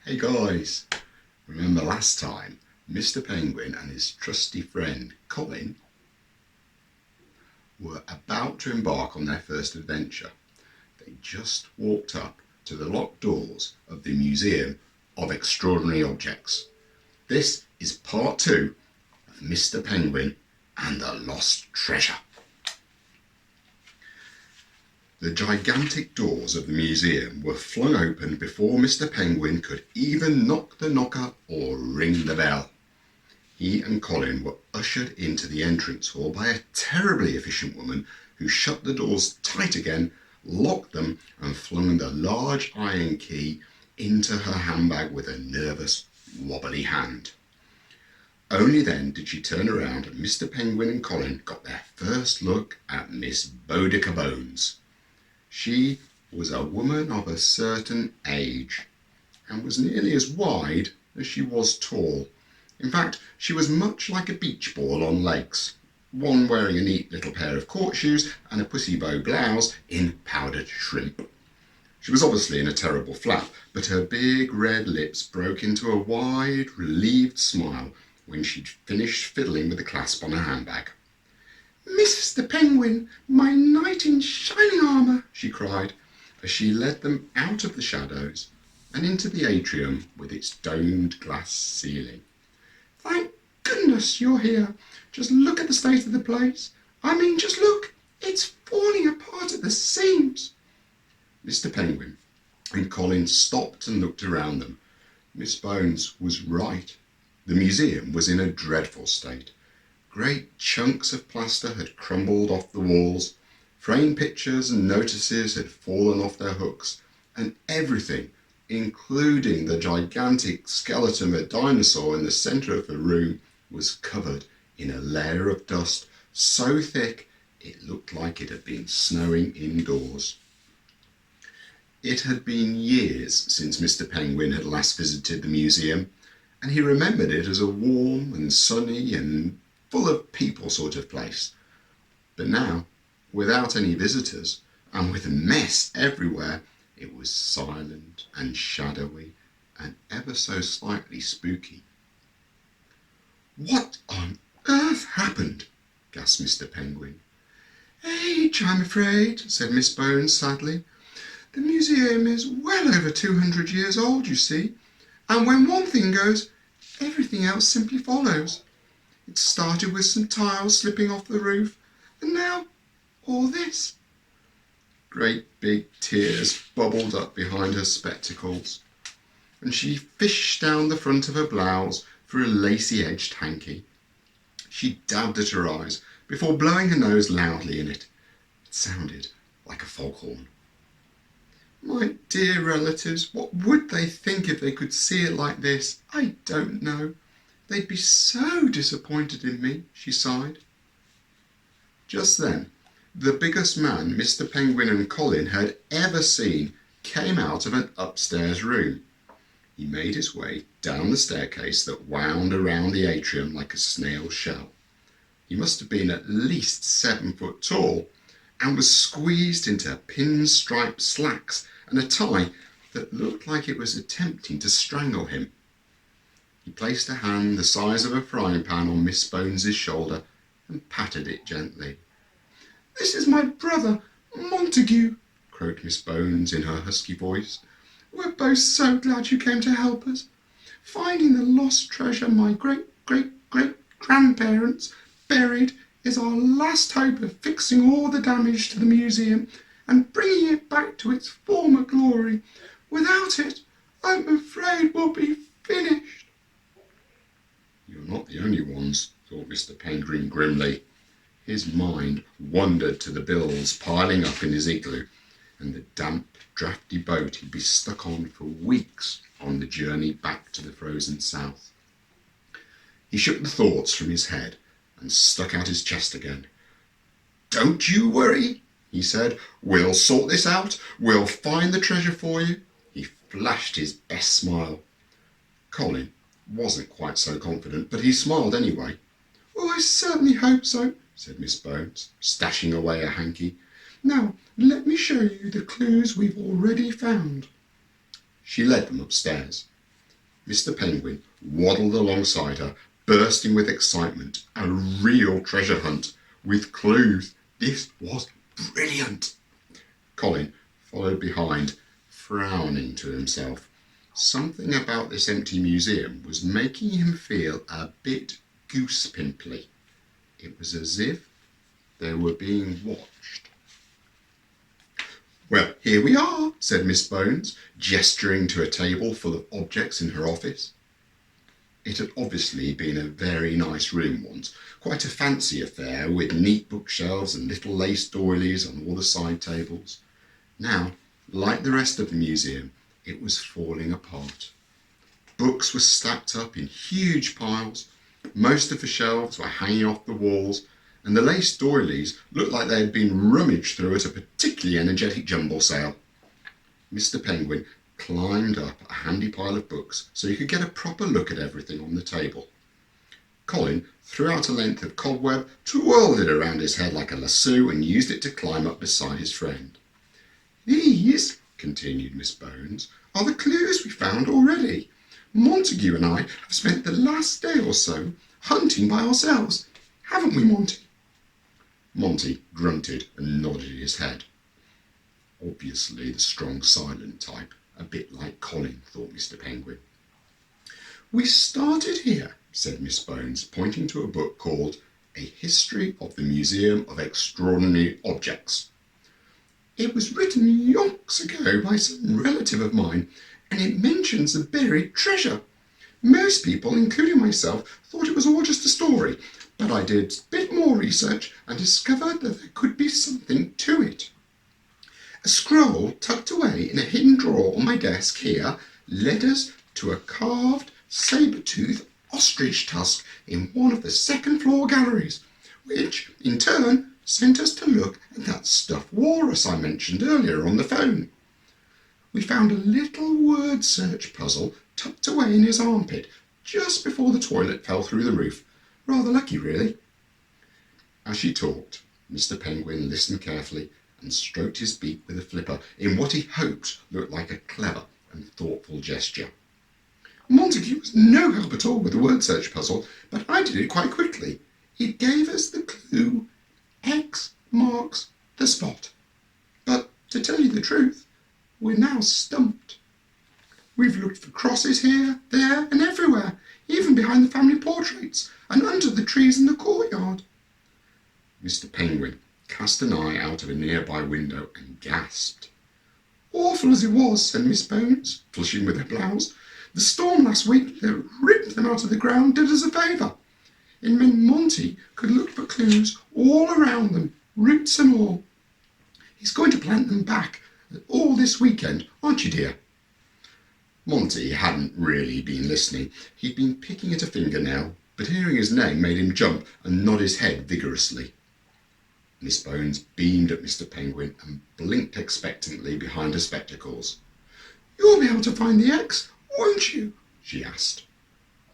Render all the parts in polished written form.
Hey guys, remember last time Mr. Penguin and his trusty friend Colin were about to embark on their first adventure. They just walked up to the locked doors of the Museum of Extraordinary Objects. This is part 2 of Mr. Penguin and the Lost Treasure. The gigantic doors of the museum were flung open before Mr. Penguin could even knock the knocker or ring the bell. He and Colin were ushered into the entrance hall by a terribly efficient woman who shut the doors tight again, locked them, and flung the large iron key into her handbag with a nervous, wobbly hand. Only then did she turn around and Mr. Penguin and Colin got their first look at Miss Boudica Bones. She was a woman of a certain age and was nearly as wide as she was tall. In fact, she was much like a beach ball on legs, one wearing a neat little pair of court shoes and a pussy bow blouse in powdered shrimp. She was obviously in a terrible flap, but her big red lips broke into a wide, relieved smile when she'd finished fiddling with the clasp on her handbag. "Mr. Penguin, my knight in shining armour," she cried, as she led them out of the shadows and into the atrium with its domed glass ceiling. "Thank goodness you're here. Just look at the state of the place. Just look. It's falling apart at the seams." Mr. Penguin and Colin stopped and looked around them. Miss Bones was right. The museum was in a dreadful state. Great chunks of plaster had crumbled off the walls, framed pictures and notices had fallen off their hooks, and everything, including the gigantic skeleton of a dinosaur in the centre of the room, was covered in a layer of dust so thick it looked like it had been snowing indoors. It had been years since Mr. Penguin had last visited the museum, and he remembered it as a warm and sunny and full of people sort of place. But now, without any visitors, and with a mess everywhere, it was silent and shadowy and ever so slightly spooky. "What on earth happened?" gasped Mr. Penguin. "Age, I'm afraid," said Miss Bones sadly. "The museum is well over 200 years old, you see, and when one thing goes, everything else simply follows. It started with some tiles slipping off the roof, and now all this." Great big tears bubbled up behind her spectacles, and she fished down the front of her blouse for a lacy-edged hanky. She dabbed at her eyes before blowing her nose loudly in it. It sounded like a foghorn. "My dear relatives, what would they think if they could see it like this? I don't know. They'd be so disappointed in me," she sighed. Just then, the biggest man Mr. Penguin and Colin had ever seen came out of an upstairs room. He made his way down the staircase that wound around the atrium like a snail's shell. He must have been at least 7 foot tall and was squeezed into pinstripe slacks and a tie that looked like it was attempting to strangle him. He placed a hand the size of a frying pan on Miss Bones's shoulder and patted it gently. "This is my brother, Montague," croaked Miss Bones in her husky voice. "We're both so glad you came to help us. Finding the lost treasure my great-great-great-grandparents buried is our last hope of fixing all the damage to the museum and bringing it back to its former glory. Without it, I'm afraid we'll be finished." "You're not the only ones," thought Mr. Penguin grimly. His mind wandered to the bills piling up in his igloo and the damp, draughty boat he'd be stuck on for weeks on the journey back to the frozen south. He shook the thoughts from his head and stuck out his chest again. "Don't you worry," he said. "We'll sort this out. We'll find the treasure for you." He flashed his best smile. Colin wasn't quite so confident, but he smiled anyway. "Oh, I certainly hope so," said Miss Bones, stashing away a hanky. "Now, let me show you the clues we've already found." She led them upstairs, Mr. Penguin waddled alongside her, bursting with excitement. A real treasure hunt with clues. This was brilliant. Colin followed behind, frowning to himself. Something about this empty museum was making him feel a bit goose-pimply. It was as if they were being watched. "Well, here we are," said Miss Bones, gesturing to a table full of objects in her office. It had obviously been a very nice room once, quite a fancy affair with neat bookshelves and little lace doilies on all the side tables. Now, like the rest of the museum, it was falling apart. Books were stacked up in huge piles, most of the shelves were hanging off the walls, and the lace doilies looked like they had been rummaged through at a particularly energetic jumble sale. Mr. Penguin climbed up a handy pile of books so he could get a proper look at everything on the table. Colin threw out a length of cobweb, twirled it around his head like a lasso, and used it to climb up beside his friend. "These," continued Miss Bones, "are the clues we found already. Montague and I have spent the last day or so hunting by ourselves. Haven't we, Monty?" Monty grunted and nodded his head. Obviously the strong silent type, a bit like Colin, thought Mr. Penguin. "We started here," said Miss Bones, pointing to a book called A History of the Museum of Extraordinary Objects. "It was written yonks ago by some relative of mine, and it mentions a buried treasure. Most people, including myself, thought it was all just a story, but I did a bit more research and discovered that there could be something to it. A scroll tucked away in a hidden drawer on my desk here led us to a carved saber-toothed ostrich tusk in one of the second-floor galleries, which, in turn, sent us to look at that stuffed walrus I mentioned earlier on the phone. We found a little word search puzzle tucked away in his armpit just before the toilet fell through the roof. Rather lucky, really." As she talked, Mr. Penguin listened carefully and stroked his beak with a flipper in what he hoped looked like a clever and thoughtful gesture. "Montague was no help at all with the word search puzzle, but I did it quite quickly. It gave us the clue X marks the spot. But to tell you the truth, we're now stumped. We've looked for crosses here, there, and everywhere, even behind the family portraits and under the trees in the courtyard." Mr. Penguin cast an eye out of a nearby window and gasped. "Awful as it was," said Miss Bones, flushing with her blouse, "the storm last week that ripped them out of the ground did us a favour. It meant Monty could look for clues all around them, roots and all. He's going to plant them back all this weekend, aren't you, dear?" Monty hadn't really been listening. He'd been picking at a fingernail, but hearing his name made him jump and nod his head vigorously. Miss Bones beamed at Mr. Penguin and blinked expectantly behind her spectacles. "You'll be able to find the X, won't you?" she asked.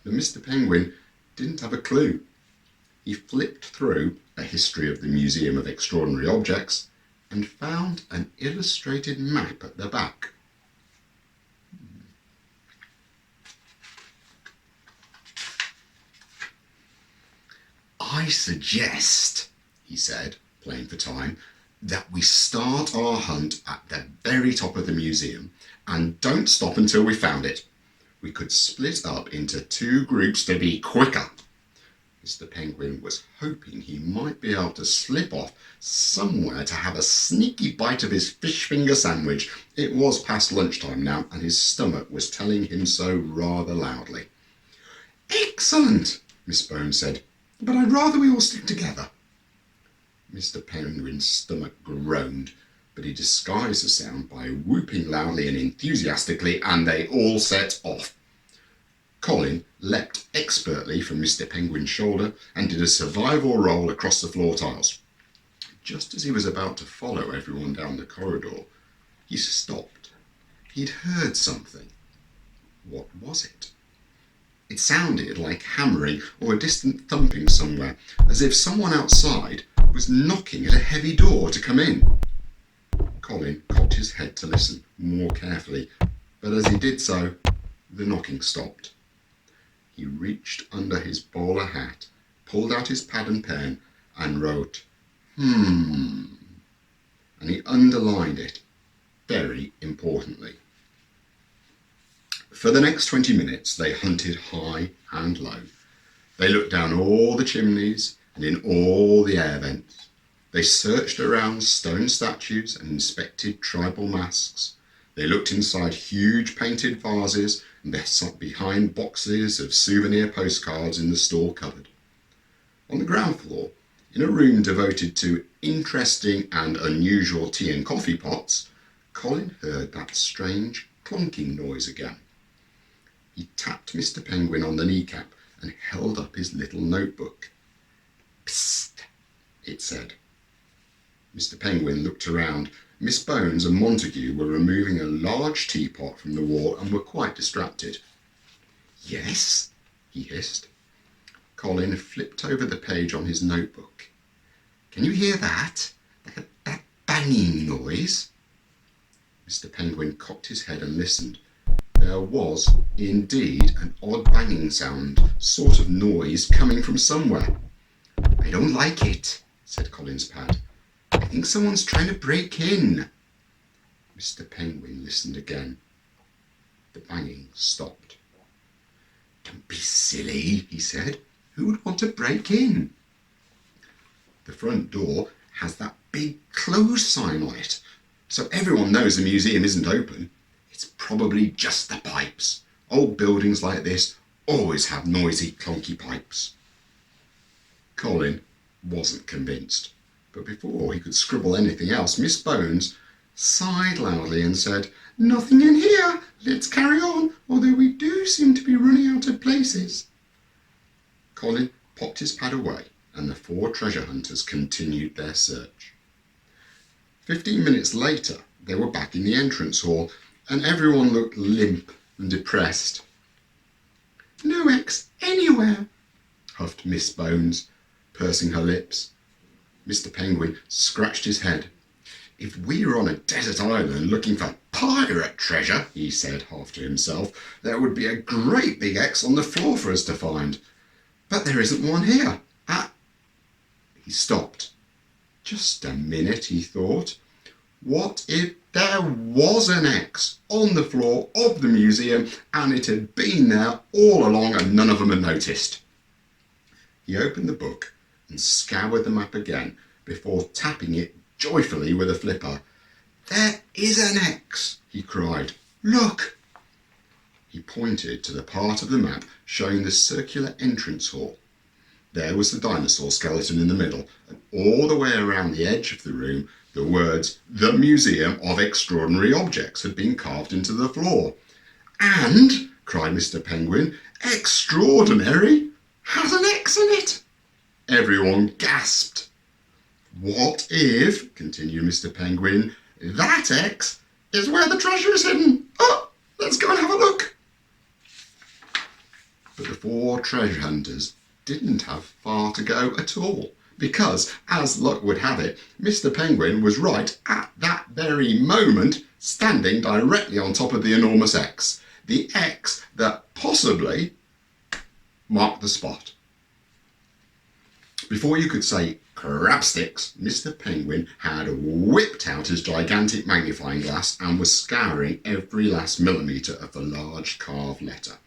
But Mr. Penguin didn't have a clue. He flipped through A History of the Museum of Extraordinary Objects and found an illustrated map at the back. "I suggest," he said, playing for time, "that we start our hunt at the very top of the museum and don't stop until we found it. We could split up into 2 groups to be quicker." Mr. Penguin was hoping he might be able to slip off somewhere to have a sneaky bite of his fish finger sandwich. It was past lunchtime now, and his stomach was telling him so rather loudly. "Excellent," Miss Bones said, "but I'd rather we all stick together." Mr. Penguin's stomach groaned, but he disguised the sound by whooping loudly and enthusiastically, and they all set off. Colin leapt expertly from Mr. Penguin's shoulder and did a survival roll across the floor tiles. Just as he was about to follow everyone down the corridor, he stopped. He'd heard something. What was it? It sounded like hammering or a distant thumping somewhere, as if someone outside was knocking at a heavy door to come in. Colin cocked his head to listen more carefully, but as he did so, The knocking stopped. He reached under his bowler hat, pulled out his pad and pen, and wrote, and he underlined it very importantly. For the next 20 minutes, they hunted high and low. They looked down all the chimneys and in all the air vents. They searched around stone statues and inspected tribal masks. They looked inside huge painted vases and behind boxes of souvenir postcards in the store cupboard. On the ground floor, in a room devoted to interesting and unusual tea and coffee pots, Colin heard that strange clunking noise again. He tapped Mr. Penguin on the kneecap and held up his little notebook. "Psst," it said. Mr. Penguin looked around. Miss Bones and Montague were removing a large teapot from the wall and were quite distracted. "Yes?" he hissed. Colin flipped over the page on his notebook. "Can you hear that? That banging noise?" Mr. Penguin cocked his head and listened. There was, indeed, an odd banging sound, sort of noise, coming from somewhere. "I don't like it," said Colin's pad. "I think someone's trying to break in." Mr. Penguin listened again. The banging stopped. "Don't be silly," he said. "Who would want to break in?" "The front door has that big close sign on it, so everyone knows the museum isn't open. It's probably just the pipes. Old buildings like this always have noisy, clunky pipes." Colin wasn't convinced, but before he could scribble anything else, Miss Bones sighed loudly and said, "Nothing in here. Let's carry on, although we do seem to be running out of places." Colin popped his pad away, and the four treasure hunters continued their search. 15 minutes later, they were back in the entrance hall, and everyone looked limp and depressed. "No X anywhere," huffed Miss Bones, pursing her lips. Mr. Penguin scratched his head. "If we were on a desert island looking for pirate treasure," he said, half to himself, "there would be a great big X on the floor for us to find. But there isn't one here. He stopped. Just a minute, he thought. What if there was an X on the floor of the museum and it had been there all along and none of them had noticed? He opened the book and scoured the map again before tapping it joyfully with a flipper. "There is an X," he cried. "Look!" He pointed to the part of the map showing the circular entrance hall. There was the dinosaur skeleton in the middle, and all the way around the edge of the room, the words "The Museum of Extraordinary Objects" had been carved into the floor. "And," cried Mr. Penguin, "extraordinary has an X in it." Everyone gasped. "What if," continued Mr. Penguin, "that X is where the treasure is hidden? Oh, let's go and have a look." But the four treasure hunters didn't have far to go at all, because, as luck would have it, Mr. Penguin was right at that very moment standing directly on top of the enormous X, the X that possibly marked the spot. Before you could say crabsticks, Mr. Penguin had whipped out his gigantic magnifying glass and was scouring every last millimetre of the large carved letter.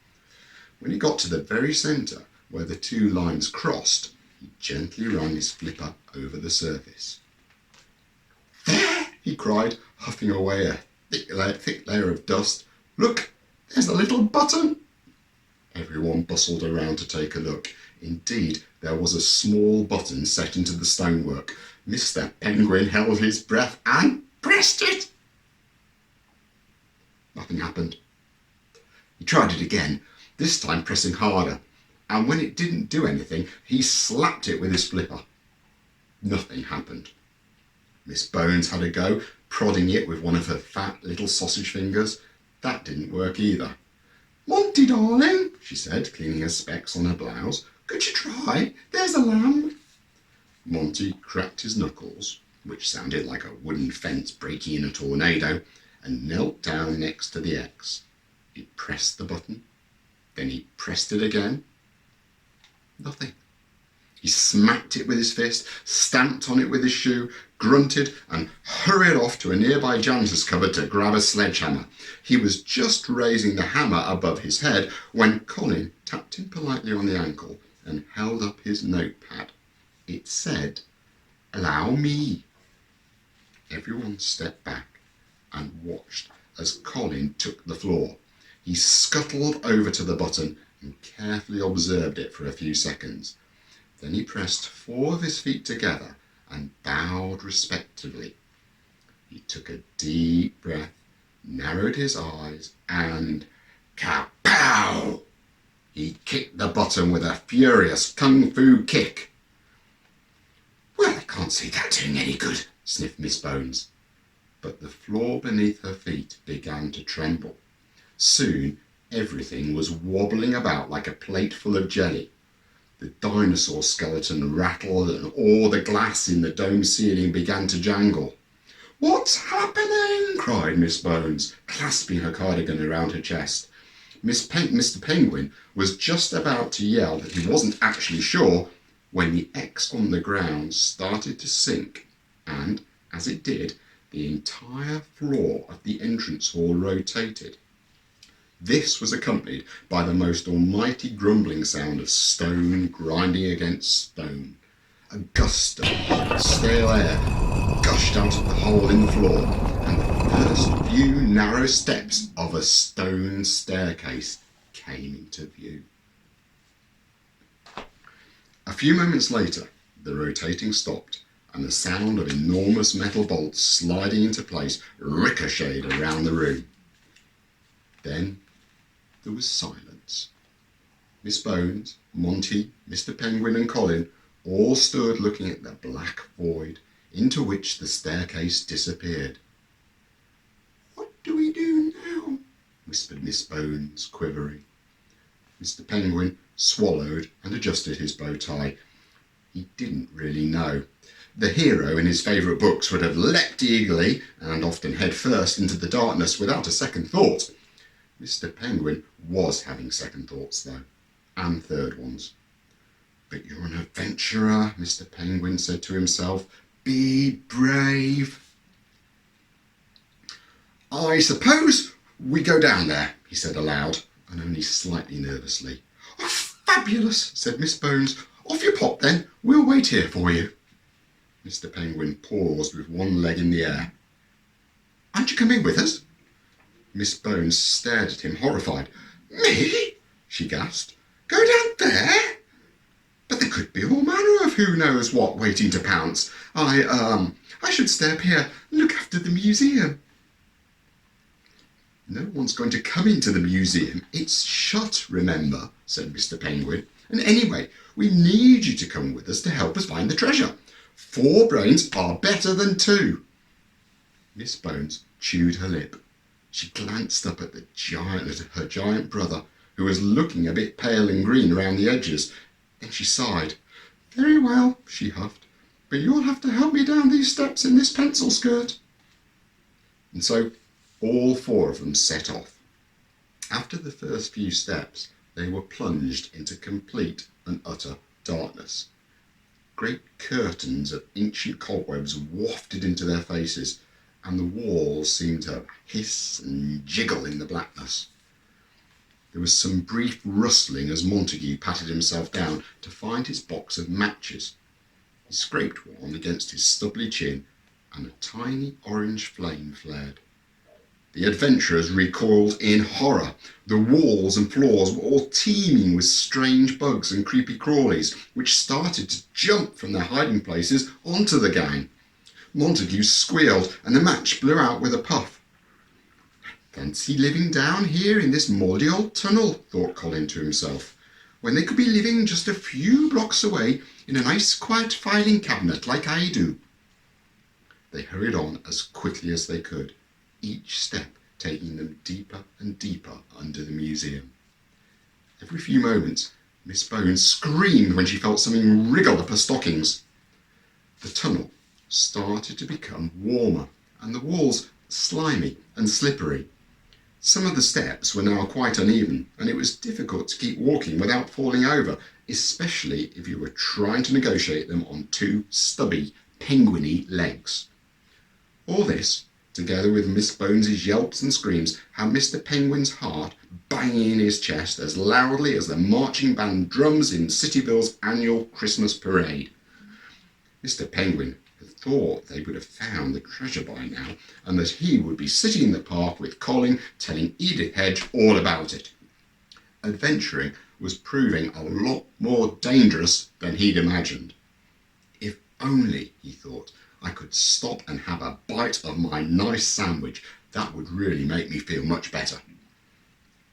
When he got to the very centre, where the two lines crossed, he gently ran his flipper over the surface. "There!" he cried, huffing away a thick layer of dust. "Look, there's a little button." Everyone bustled around to take a look. Indeed, there was a small button set into the stonework. Mr. Penguin held his breath and pressed it. Nothing happened. He tried it again, this time pressing harder, and when it didn't do anything, he slapped it with his flipper. Nothing happened. Miss Bones had a go, prodding it with one of her fat little sausage fingers. That didn't work either. "Monty, darling," she said, cleaning her specs on her blouse, "could you try? There's a lamb." Monty cracked his knuckles, which sounded like a wooden fence breaking in a tornado, and knelt down next to the X. He pressed the button, then he pressed it again. Nothing. He smacked it with his fist, stamped on it with his shoe, grunted, and hurried off to a nearby janitor's cupboard to grab a sledgehammer. He was just raising the hammer above his head when Colin tapped him politely on the ankle and held up his notepad. It said, "Allow me." Everyone stepped back and watched as Colin took the floor. He scuttled over to the button and carefully observed it for a few seconds. Then he pressed 4 of his feet together and bowed respectfully. He took a deep breath, narrowed his eyes, and kapow! He kicked the button with a furious kung fu kick. "Well, I can't see that doing any good," sniffed Miss Bones. But the floor beneath her feet began to tremble. Soon everything was wobbling about like a plate full of jelly. The dinosaur skeleton rattled and all the glass in the dome ceiling began to jangle. "What's happening?" cried Miss Bones, clasping her cardigan around her chest. Mr. Penguin was just about to yell that he wasn't actually sure when the X on the ground started to sink, and, as it did, the entire floor of the entrance hall rotated. This was accompanied by the most almighty grumbling sound of stone grinding against stone. A gust of stale air gushed out of the hole in the floor, and the first few narrow steps of a stone staircase came into view. A few moments later, the rotating stopped, and the sound of enormous metal bolts sliding into place ricocheted around the room. Then there was silence. Miss Bones, Monty, Mr. Penguin and Colin all stood looking at the black void into which the staircase disappeared. "What do we do now?" whispered Miss Bones, quivering. Mr. Penguin swallowed and adjusted his bow tie. He didn't really know. The hero in his favourite books would have leapt eagerly and often head first into the darkness without a second thought. Mr. Penguin was having second thoughts, though, and third ones. "But you're an adventurer," Mr. Penguin said to himself. "Be brave." "I suppose we go down there," he said aloud, and only slightly nervously. "Oh, fabulous," said Miss Bones. "Off you pop, then. We'll wait here for you." Mr. Penguin paused with one leg in the air. "Aren't you coming with us?" Miss Bones stared at him, horrified. "Me?" she gasped. "Go down there? But there could be all manner of who knows what waiting to pounce. I should stay up here and look after the museum." "No one's going to come into the museum. It's shut, remember," said Mr. Penguin. "And anyway, we need you to come with us to help us find the treasure. 4 brains are better than 2. Miss Bones chewed her lip. She glanced up at her giant brother, who was looking a bit pale and green around the edges. Then she sighed. "Very well," she huffed, "but you'll have to help me down these steps in this pencil skirt." And so all 4 of them set off. After the first few steps, they were plunged into complete and utter darkness. Great curtains of ancient cobwebs wafted into their faces, and the walls seemed to hiss and jiggle in the blackness. There was some brief rustling as Montague patted himself down to find his box of matches. He scraped one against his stubbly chin, and a tiny orange flame flared. The adventurers recoiled in horror. The walls and floors were all teeming with strange bugs and creepy crawlies, which started to jump from their hiding places onto the gang. Montague squealed, and the match blew out with a puff. "Fancy living down here in this mouldy old tunnel," thought Colin to himself, "when they could be living just a few blocks away in a nice quiet filing cabinet like I do." They hurried on as quickly as they could, each step taking them deeper and deeper under the museum. Every few moments, Miss Bones screamed when she felt something wriggle up her stockings. The tunnel started to become warmer, and the walls slimy and slippery. Some of the steps were now quite uneven, and it was difficult to keep walking without falling over, especially if you were trying to negotiate them on two stubby, penguiny legs. All this, together with Miss Bones's yelps and screams, had Mr. Penguin's heart banging in his chest as loudly as the marching band drums in Cityville's annual Christmas parade. Mr. Penguin had thought they would have found the treasure by now, and that he would be sitting in the park with Colin telling Edith Hedge all about it. Adventuring was proving a lot more dangerous than he'd imagined. If only, he thought, I could stop and have a bite of my nice sandwich, that would really make me feel much better.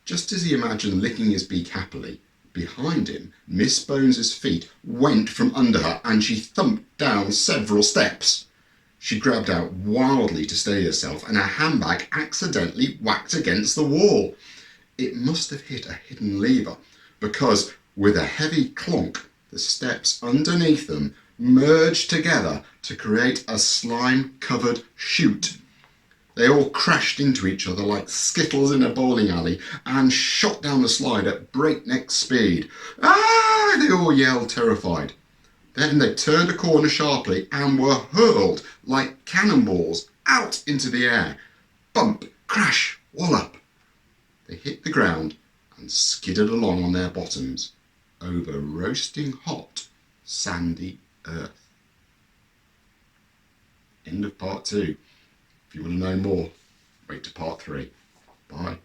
Just as he imagined licking his beak happily, behind him, Miss Bones's feet went from under her and she thumped down several steps. She grabbed out wildly to steady herself and her handbag accidentally whacked against the wall. It must have hit a hidden lever because, with a heavy clonk, the steps underneath them merged together to create a slime-covered chute. They all crashed into each other like skittles in a bowling alley and shot down the slide at breakneck speed. Ah! They all yelled, terrified. Then they turned a corner sharply and were hurled like cannonballs out into the air. Bump, crash, wallop. They hit the ground and skidded along on their bottoms over roasting hot, sandy earth. End of part 2. If you want to know more, wait to part 3. Bye.